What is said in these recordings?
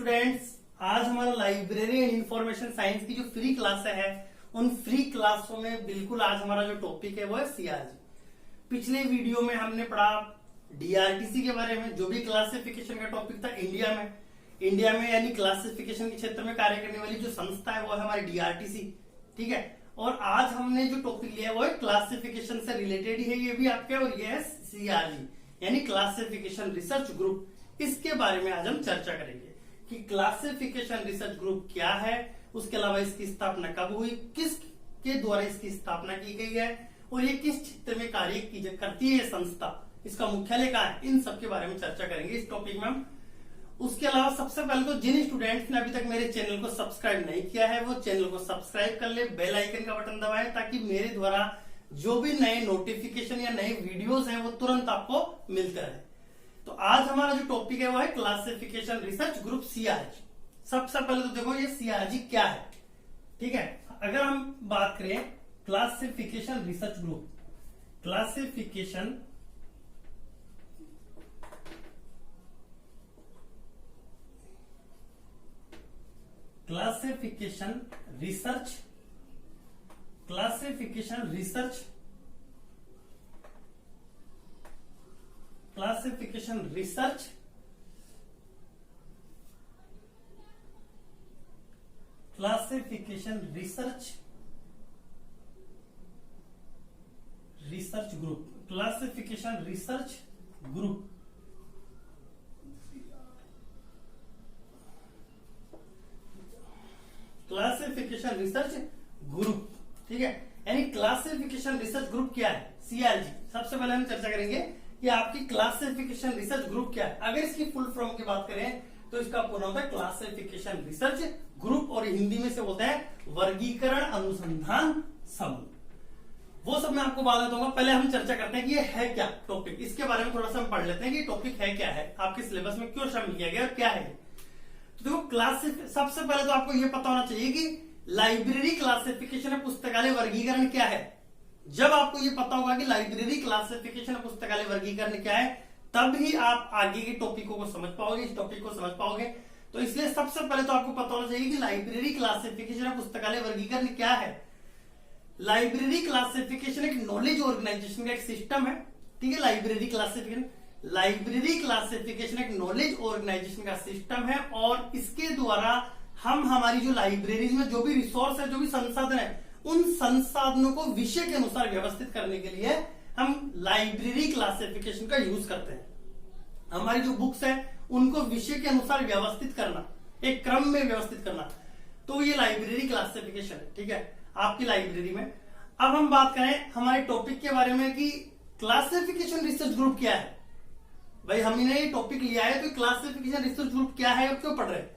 Students, आज हमारा library and information science की जो फ्री क्लास है उन फ्री क्लासों में बिल्कुल आज हमारा जो टॉपिक है वो है सीआरजी। पिछले वीडियो में हमने पढ़ा डीआरटीसी के बारे में, जो भी क्लासिफिकेशन का टॉपिक था इंडिया में यानी क्लासिफिकेशन के क्षेत्र में कार्य करने वाली जो संस्था है वो है हमारी डीआरटीसी। ठीक है, और आज हमने जो टॉपिक लिया है वो है क्लासिफिकेशन से रिलेटेड ही है ये भी आपके, और ये है सीआरजी यानी क्लासिफिकेशन रिसर्च ग्रुप। इसके बारे में आज हम चर्चा करेंगे कि क्लासिफिकेशन रिसर्च ग्रुप क्या है, उसके अलावा इसकी स्थापना कब हुई, किसके द्वारा इसकी स्थापना की गई है और ये किस क्षेत्र में कार्य करती है ये संस्था, इसका मुख्यालय कहाँ है, इन सब के बारे में चर्चा करेंगे इस टॉपिक में हम। उसके अलावा सबसे पहले तो जिन स्टूडेंट्स ने अभी तक मेरे चैनल को सब्सक्राइब नहीं किया है वो चैनल को सब्सक्राइब कर ले, बेल आइकन का बटन दबाएं ताकि मेरे द्वारा जो भी नए नोटिफिकेशन या नए वीडियोस हैं वो तुरंत आपको मिलते रहे। तो आज हमारा जो टॉपिक है वो है क्लासिफिकेशन रिसर्च ग्रुप सीआरजी। सबसे पहले तो देखो ये सीआरजी क्या है। ठीक है, अगर हम बात करें classification research group, classification research group. ठीक है, यानी क्लासिफिकेशन रिसर्च ग्रुप क्या है, सीआरजी। सबसे पहले हम चर्चा करेंगे कि आपकी क्लासिफिकेशन रिसर्च ग्रुप क्या है। अगर इसकी फुल फॉर्म की बात करें तो इसका पूरा होता है क्लासिफिकेशन रिसर्च ग्रुप, और हिंदी में से बोलते हैं वर्गीकरण अनुसंधान समूह। वो सब मैं आपको बाद में दूंगा, पहले हम चर्चा करते हैं कि ये है क्या टॉपिक, इसके बारे में थोड़ा सा हम पढ़ लेते हैं कि टॉपिक है क्या है, आपके सिलेबस में क्यों शामिल किया गया और क्या है। तो देखो सबसे पहले तो आपको ये पता होना चाहिए कि लाइब्रेरी क्लासिफिकेशन पुस्तकालय वर्गीकरण क्या है। जब आपको ये पता होगा कि लाइब्रेरी क्लासिफिकेशन पुस्तकालय वर्गीकरण क्या है तब ही आप आगे के टॉपिकों को समझ पाओगे, इस टॉपिक को समझ पाओगे। तो इसलिए सबसे पहले तो आपको पता होना चाहिए कि लाइब्रेरी क्लासिफिकेशन पुस्तकालय वर्गीकरण क्या है। लाइब्रेरी क्लासिफिकेशन एक नॉलेज ऑर्गेनाइजेशन का एक सिस्टम है। ठीक है, लाइब्रेरी क्लासिफिकेशन एक नॉलेज ऑर्गेनाइजेशन का सिस्टम है, और इसके द्वारा हम हमारी जो लाइब्रेरीज में जो भी रिसोर्स है, जो भी संसाधन है, उन संसाधनों को विषय के अनुसार व्यवस्थित करने के लिए हम लाइब्रेरी क्लासिफिकेशन का यूज करते हैं। हमारी जो बुक्स है उनको विषय के अनुसार व्यवस्थित करना, एक क्रम में व्यवस्थित करना, तो ये लाइब्रेरी क्लासिफिकेशन है। ठीक है, आपकी लाइब्रेरी में। अब हम बात करें हमारे टॉपिक के बारे में कि क्लासिफिकेशन रिसर्च ग्रुप क्या है। भाई हमने ये टॉपिक लिया है तो क्लासिफिकेशन रिसर्च ग्रुप क्या है और क्यों पढ़ रहे हैं।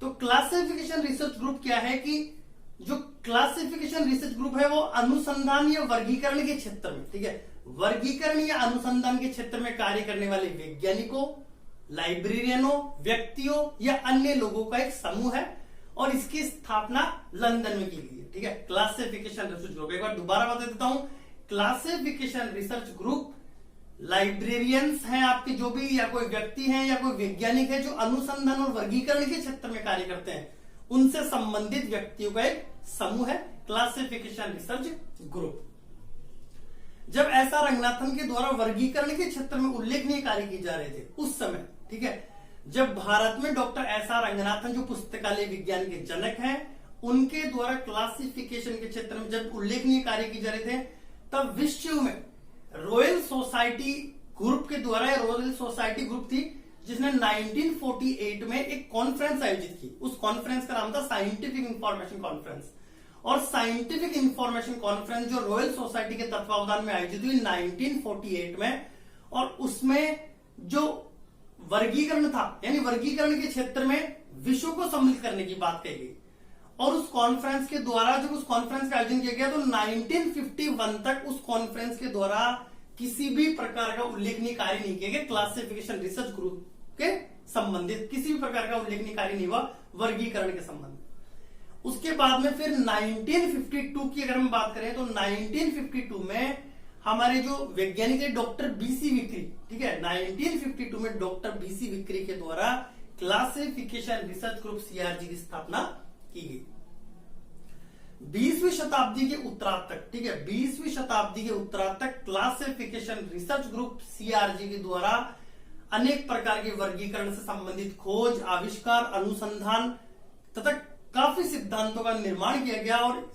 तो क्लासिफिकेशन रिसर्च ग्रुप क्या है कि जो क्लासिफिकेशन रिसर्च ग्रुप है वो अनुसंधान या वर्गीकरण के क्षेत्र में, ठीक है, वर्गीकरण या अनुसंधान के क्षेत्र में कार्य करने वाले वैज्ञानिकों, लाइब्रेरियनों, व्यक्तियों या अन्य लोगों का एक समूह है, और इसकी स्थापना लंदन में की गई है। ठीक है, क्लासिफिकेशन रिसर्च ग्रुप, एक बार दोबारा बता देता हूं, क्लासिफिकेशन रिसर्च ग्रुप लाइब्रेरियंस हैं आपके जो भी, या कोई व्यक्ति हैं या कोई वैज्ञानिक है जो अनुसंधान और वर्गीकरण के क्षेत्र में कार्य करते हैं, उनसे संबंधित व्यक्तियों का एक समूह है क्लासिफिकेशन रिसर्च ग्रुप। जब एस.आर. रंगनाथन के द्वारा वर्गीकरण के क्षेत्र में उल्लेखनीय कार्य किए जा रहे थे उस समय, ठीक है, जब भारत में डॉक्टर एस.आर. रंगनाथन जो पुस्तकालय विज्ञान के जनक हैं, उनके द्वारा क्लासिफिकेशन के क्षेत्र में जब उल्लेखनीय कार्य किए जा रहे थे, तब विश्व में रॉयल सोसाइटी ग्रुप के द्वारा, रॉयल सोसाइटी ग्रुप थी जिसने 1948 में एक कॉन्फ्रेंस आयोजित की। उस कॉन्फ्रेंस का नाम था साइंटिफिक इंफॉर्मेशन कॉन्फ्रेंस, और साइंटिफिक इंफॉर्मेशन कॉन्फ्रेंस जो रॉयल सोसाइटी के तत्वावधान में आयोजित हुई 1948 में, और उसमें जो वर्गीकरण था यानी वर्गीकरण के क्षेत्र में विषयों को सम्मिलित करने की बात कही गई। और उस कॉन्फ्रेंस के द्वारा, जब उस कॉन्फ्रेंस का आयोजन किया गया तो 1951 तक उस कॉन्फ्रेंस के द्वारा किसी भी प्रकार का उल्लेखनीय कार्य नहीं किया गया क्लासिफिकेशन रिसर्च ग्रुप के संबंधित, किसी भी प्रकार का उल्लेखनीय कार्य नहीं हुआ वर्गीकरण के संबंध। उसके बाद में फिर 1952 की अगर हम बात करें तो 1952 में हमारे जो वैज्ञानिक है डॉक्टर बीसी विक्री, ठीक है, 1952 में डॉक्टर बीसी विक्री के द्वारा क्लासिफिकेशन रिसर्च ग्रुप सीआरजी की स्थापना की गई। 20वीं शताब्दी के उत्तरार्ध तक, ठीक है, 20वीं शताब्दी के उत्तरार्ध तक क्लासिफिकेशन रिसर्च ग्रुप सीआरजी के द्वारा अनेक प्रकार के वर्गीकरण से संबंधित खोज, आविष्कार, अनुसंधान तथा काफी सिद्धांतों का निर्माण किया गया और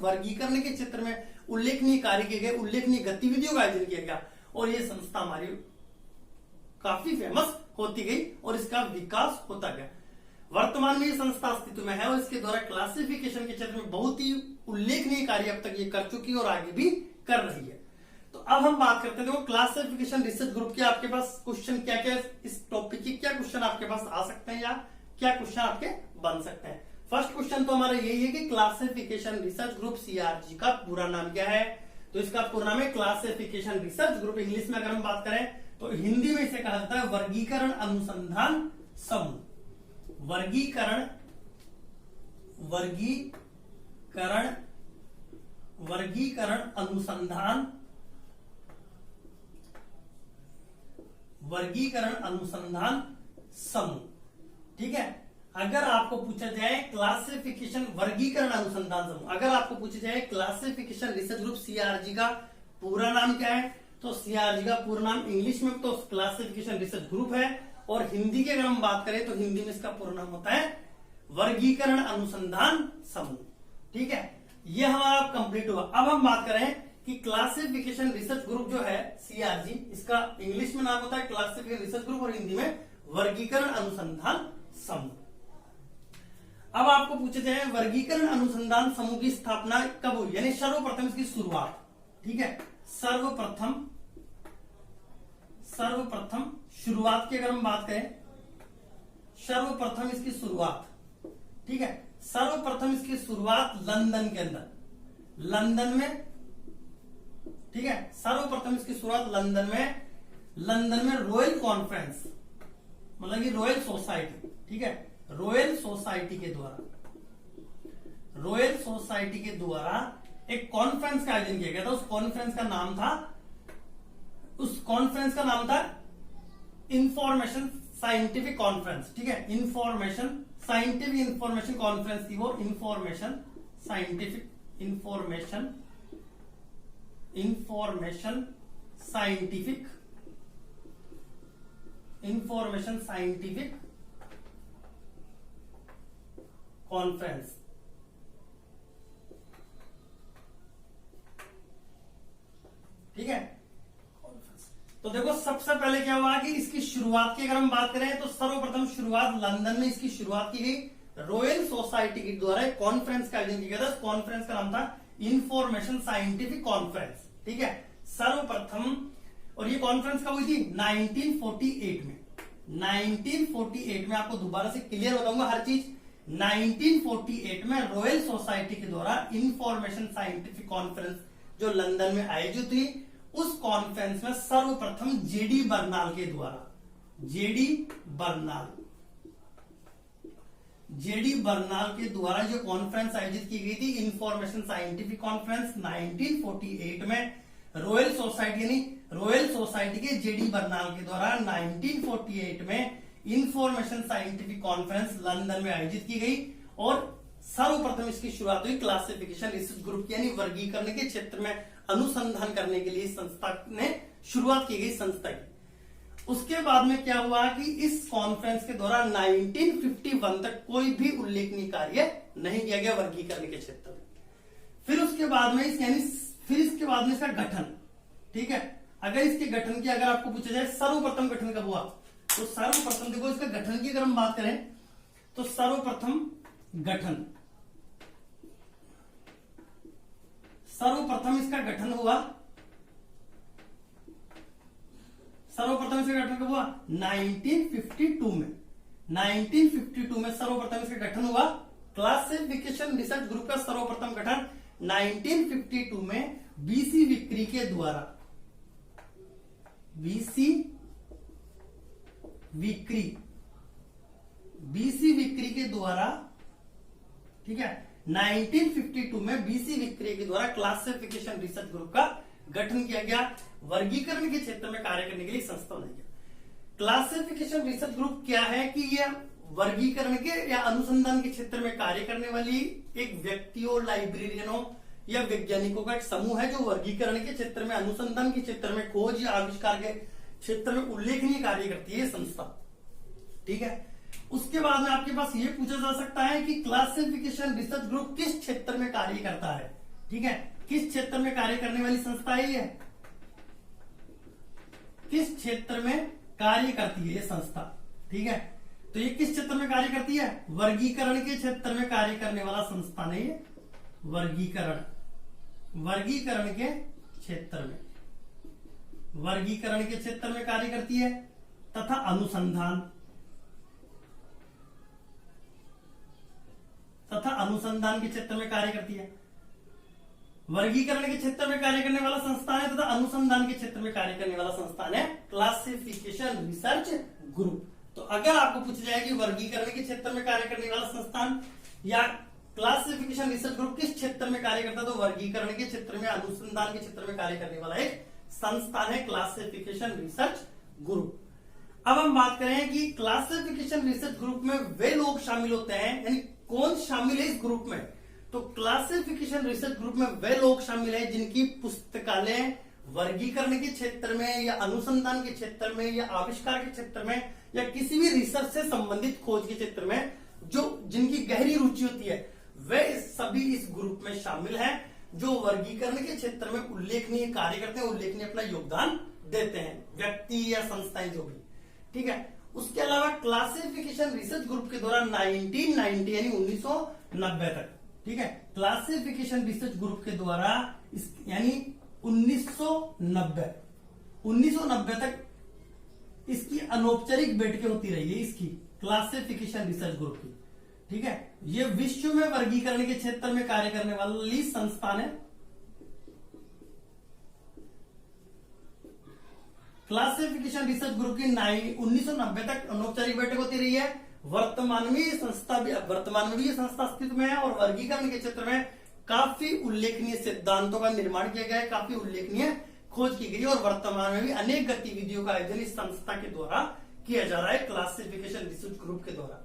वर्गीकरण के क्षेत्र में उल्लेखनीय कार्य किए गए, उल्लेखनीय गतिविधियों का आयोजन किया गया और ये संस्था हमारी काफी फेमस होती गई और इसका विकास होता गया। वर्तमान में ये संस्था अस्तित्व में है और इसके द्वारा क्लासिफिकेशन के क्षेत्र में बहुत ही उल्लेखनीय कार्य अब तक ये कर चुकी है और आगे भी कर रही है। तो अब हम बात करते हैं, देखो क्लासिफिकेशन रिसर्च ग्रुप के आपके पास क्वेश्चन क्या क्या, इस टॉपिक के क्या क्वेश्चन आपके पास आ सकते हैं या क्या क्वेश्चन आपके बन सकते हैं। फर्स्ट क्वेश्चन तो हमारा यही है कि क्लासिफिकेशन रिसर्च ग्रुप सीआरजी का पूरा नाम क्या है। तो इसका पूरा नाम है क्लासिफिकेशन रिसर्च ग्रुप। इंग्लिश में अगर हम बात करें तो हिंदी में इसे कहा जाता है वर्गीकरण अनुसंधान समूह। वर्गीकरण अनुसंधान समूह, ठीक है। अगर आपको पूछा जाए क्लासिफिकेशन वर्गीकरण अनुसंधान समूह, अगर आपको पूछा जाए क्लासिफिकेशन रिसर्च ग्रुप सीआरजी का पूरा नाम क्या है, तो सीआरजी का पूरा नाम इंग्लिश में तो क्लासिफिकेशन रिसर्च ग्रुप है और हिंदी की अगर हम बात करें तो हिंदी में इसका पूरा नाम होता है वर्गीकरण अनुसंधान समूह, ठीक है। यह हमारा कंप्लीट हुआ। अब हम बात करें कि क्लासिफिकेशन रिसर्च ग्रुप जो है सीआरजी, इसका इंग्लिश में नाम होता है क्लासिफिकेशन रिसर्च ग्रुप और हिंदी में वर्गीकरण अनुसंधान समूह। अब आपको पूछा जाए वर्गीकरण अनुसंधान समूह की स्थापना कब हुई, यानी सर्वप्रथम इसकी शुरुआत, ठीक है। सर्वप्रथम शुरुआत की अगर हम बात करें, सर्वप्रथम इसकी शुरुआत, ठीक है, सर्वप्रथम इसकी शुरुआत लंदन के अंदर, लंदन में, ठीक है, सर्वप्रथम इसकी शुरुआत लंदन में रॉयल कॉन्फ्रेंस, मतलब कि रॉयल सोसाइटी, ठीक है, रॉयल सोसाइटी के द्वारा एक कॉन्फ्रेंस का आयोजन किया गया था। उस कॉन्फ्रेंस का नाम था इंफॉर्मेशन साइंटिफिक कॉन्फ्रेंस, ठीक है, इंफॉर्मेशन कॉन्फ्रेंस थी वो, इंफॉर्मेशन साइंटिफिक कॉन्फ्रेंस, ठीक है। तो देखो सबसे पहले क्या हुआ कि इसकी शुरुआत की अगर हम बात करें तो सर्वप्रथम शुरुआत लंदन में इसकी शुरुआत की गई, रॉयल सोसाइटी के द्वारा एक कॉन्फ्रेंस का आयोजन किया गया था। कॉन्फ्रेंस का नाम था इंफॉर्मेशन साइंटिफिक कॉन्फ्रेंस, ठीक है, सर्वप्रथम। और ये कॉन्फ्रेंस कब हुई थी, 1948 में। 1948 में, आपको दोबारा से क्लियर बताऊंगा हर चीज, 1948 में रॉयल सोसाइटी के द्वारा इंफॉर्मेशन साइंटिफिक कॉन्फ्रेंस जो लंदन में आयोजित हुई, उस कॉन्फ्रेंस में सर्वप्रथम जेडी बर्नाल के द्वारा जो कॉन्फ्रेंस आयोजित की गई थी, इंफॉर्मेशन साइंटिफिक कॉन्फ्रेंस 1948 में रॉयल सोसाइटी के जेडी बर्नाल के द्वारा 1948 में इंफॉर्मेशन साइंटिफिक कॉन्फ्रेंस लंदन में आयोजित की गई और सर्वप्रथम इसकी शुरुआत हुई क्लासिफिकेशन रिसर्च ग्रुप, यानी वर्गीकरण के क्षेत्र में अनुसंधान करने के लिए संस्था ने शुरुआत की गई संस्था की। उसके बाद में क्या हुआ कि इस कॉन्फ्रेंस के दौरान 1951 तक कोई भी उल्लेखनीय कार्य नहीं किया गया वर्गीकरण के क्षेत्र में। फिर इसके बाद में इसका गठन, ठीक है। अगर इसके गठन की अगर आपको पूछा जाए सर्वप्रथम गठन कब हुआ, तो सर्वप्रथम देखो इसका गठन की अगर हम बात करें तो सर्वप्रथम इसका गठन हुआ 1952 में। 1952 में सर्वप्रथम इसका गठन हुआ। क्लासिफिकेशन रिसर्च ग्रुप का सर्वप्रथम गठन 1952 में बीसी विक्री के द्वारा, बीसी विक्री के द्वारा, ठीक है, 1952 में बीसी विक्री के द्वारा क्लासिफिकेशन रिसर्च ग्रुप का गठन किया गया। वर्गीकरण के क्षेत्र में कार्य करने के लिए संस्था बनाई गई। क्लासिफिकेशन रिसर्च ग्रुप क्या है कि यह वर्गीकरण के या अनुसंधान के क्षेत्र में कार्य करने वाली एक व्यक्तियों, लाइब्रेरियनों या वैज्ञानिकों का एक समूह है जो वर्गीकरण के क्षेत्र में, अनुसंधान के क्षेत्र में, खोज या आविष्कार के क्षेत्र में उल्लेखनीय कार्य करती है ये संस्था। ठीक है, उसके बाद में आपके पास ये पूछा जा सकता है कि क्लासिफिकेशन रिसर्च ग्रुप किस क्षेत्र में कार्य करता है। ठीक है, किस क्षेत्र में कार्य करने वाली संस्था है ये, किस क्षेत्र में कार्य करती है ये संस्था। ठीक है, तो ये किस क्षेत्र में कार्य करती है, वर्गीकरण के क्षेत्र में कार्य करने वाला संस्थान है ये। वर्गीकरण के क्षेत्र में, वर्गीकरण के क्षेत्र में कार्य करती है तथा अनुसंधान के क्षेत्र में कार्य करती है। वर्गीकरण के क्षेत्र में कार्य करने वाला संस्थान है तथा अनुसंधान के क्षेत्र में कार्य करने वाला संस्थान है क्लासिफिकेशन रिसर्च ग्रुप। तो अगर आपको पूछा जाए कि वर्गीकरण के क्षेत्र में कार्य करने वाला संस्थान या क्लासिफिकेशन रिसर्च ग्रुप किस क्षेत्र में कार्य करता है, तो वर्गीकरण के क्षेत्र में, अनुसंधान के क्षेत्र में कार्य करने वाला एक संस्थान है क्लासिफिकेशन रिसर्च ग्रुप। अब हम बात करें कि क्लासिफिकेशन रिसर्च ग्रुप में वे लोग शामिल होते हैं, यानी कौन शामिल है इस ग्रुप में, तो क्लासिफिकेशन रिसर्च ग्रुप में वे लोग शामिल है जिनकी पुस्तकालय वर्गीकरण के क्षेत्र में या अनुसंधान के क्षेत्र में या आविष्कार के क्षेत्र में या किसी भी रिसर्च से संबंधित खोज के क्षेत्र में जो जिनकी गहरी रुचि होती है, वे सभी इस ग्रुप में शामिल हैं जो वर्गीकरण के क्षेत्र में उल्लेखनीय कार्य करते हैं, उल्लेखनीय अपना योगदान देते हैं, व्यक्ति या संस्थाएं जो भी। ठीक है, उसके अलावा क्लासिफिकेशन रिसर्च ग्रुप के द्वारा 1990 यानी 1990 तक, ठीक है, क्लासिफिकेशन रिसर्च ग्रुप के द्वारा यानी 1990 तक इसकी अनौपचारिक बैठकें होती रही है, इसकी क्लासिफिकेशन रिसर्च ग्रुप की। ठीक है, ये विश्व में वर्गीकरण के क्षेत्र में कार्य करने वाली संस्थान है। क्लासिफिकेशन रिसर्च ग्रुप की 1990 तक अनौपचारिक बैठक होती रही है। वर्तमान में ये संस्था भी अस्तित्व में है और वर्गीकरण के क्षेत्र में काफी उल्लेखनीय सिद्धांतों का निर्माण किया गया है, काफी उल्लेखनीय खोज की गई है और वर्तमान में भी अनेक गतिविधियों का आयोजन इस संस्था के द्वारा किया जा रहा है, क्लासिफिकेशन रिसर्च ग्रुप के द्वारा।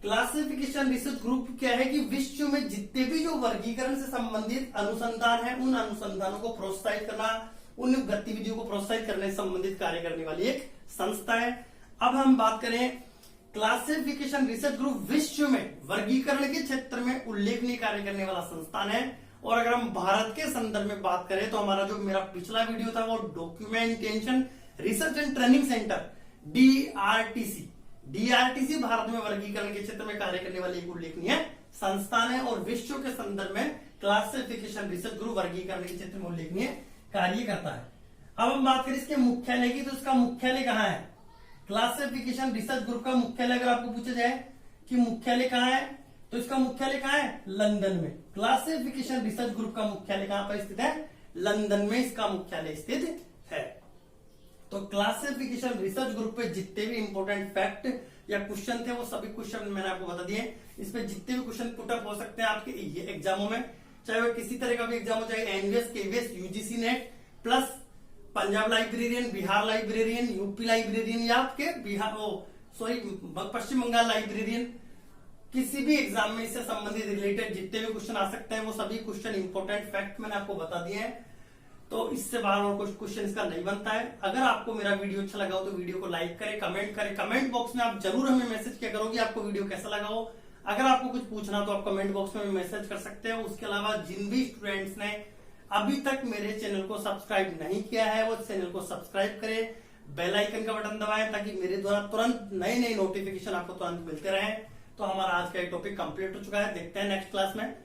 क्लासिफिकेशन रिसर्च ग्रुप क्या है कि विश्व में जितने भी जो वर्गीकरण से संबंधित अनुसंधान है, उन अनुसंधानों को प्रोत्साहित करना, उन गतिविधियों को प्रोत्साहित करने से संबंधित कार्य करने वाली एक संस्था है। अब हम बात करें क्लासिफिकेशन रिसर्च ग्रुप विश्व में वर्गीकरण के क्षेत्र में उल्लेखनीय कार्य करने वाला संस्थान है। और अगर हम भारत के संदर्भ में बात करें तो हमारा जो मेरा पिछला वीडियो था वो documentation research and training centre DRTC Bharat में वर्गीकरण के क्षेत्र में कार्य करने वाली एक उल्लेखनीय संस्थान है और विश्व के संदर्भ में क्लासिफिकेशन रिसर्च ग्रुप वर्गीकरण के क्षेत्र में उल्लेखनीय कार्य करता है। अब हम बात करें इसके मुख्यालय की, तो इसका मुख्यालय कहाँ है, क्लासिफिकेशन रिसर्च ग्रुप का मुख्यालय अगर आपको पूछा जाए कि मुख्यालय कहाँ है, तो इसका मुख्यालय कहाँ है, लंदन में। क्लासिफिकेशन रिसर्च ग्रुप का मुख्यालय कहाँ पर स्थित है, लंदन में इसका मुख्यालय स्थित है। तो क्लासिफिकेशन रिसर्च ग्रुप पे जितने भी इंपॉर्टेंट फैक्ट या क्वेश्चन थे वो सभी क्वेश्चन मैंने आपको बता दिए। इस पे जितने भी क्वेश्चन पुटअप हो सकते हैं आपके ये एग्जामों में, चाहे वो किसी तरह का भी एग्जाम हो, चाहे NVS, KVS, UGC NET plus Punjab librarian, Bihar librarian, UP librarian या आपके पश्चिम बंगाल लाइब्रेरियन, किसी भी एग्जाम में इससे संबंधित रिलेटेड जितने भी क्वेश्चन आ सकते हैं वो सभी क्वेश्चन इंपॉर्टेंट फैक्ट मैंने आपको बता दिए हैं। तो इससे बाहर और कुछ क्वेश्चन इसका नहीं बनता है। अगर आपको मेरा वीडियो अच्छा लगा हो तो वीडियो को लाइक करें, कमेंट करें, कमेंट बॉक्स में आप जरूर हमें मैसेज किया करो कि आपको वीडियो कैसा लगा हो। अगर आपको कुछ पूछना तो आप कमेंट बॉक्स में मैसेज कर सकते हैं। उसके अलावा जिन भी स्टूडेंट्स ने अभी तक मेरे चैनल को सब्सक्राइब नहीं किया है वो चैनल को सब्सक्राइब करें, बेल आइकन का बटन दबाएं ताकि मेरे द्वारा तुरंत नए नए नोटिफिकेशन आपको तुरंत मिलते रहे। तो हमारा आज का एक टॉपिक कंप्लीट हो चुका है, देखते हैं नेक्स्ट क्लास में।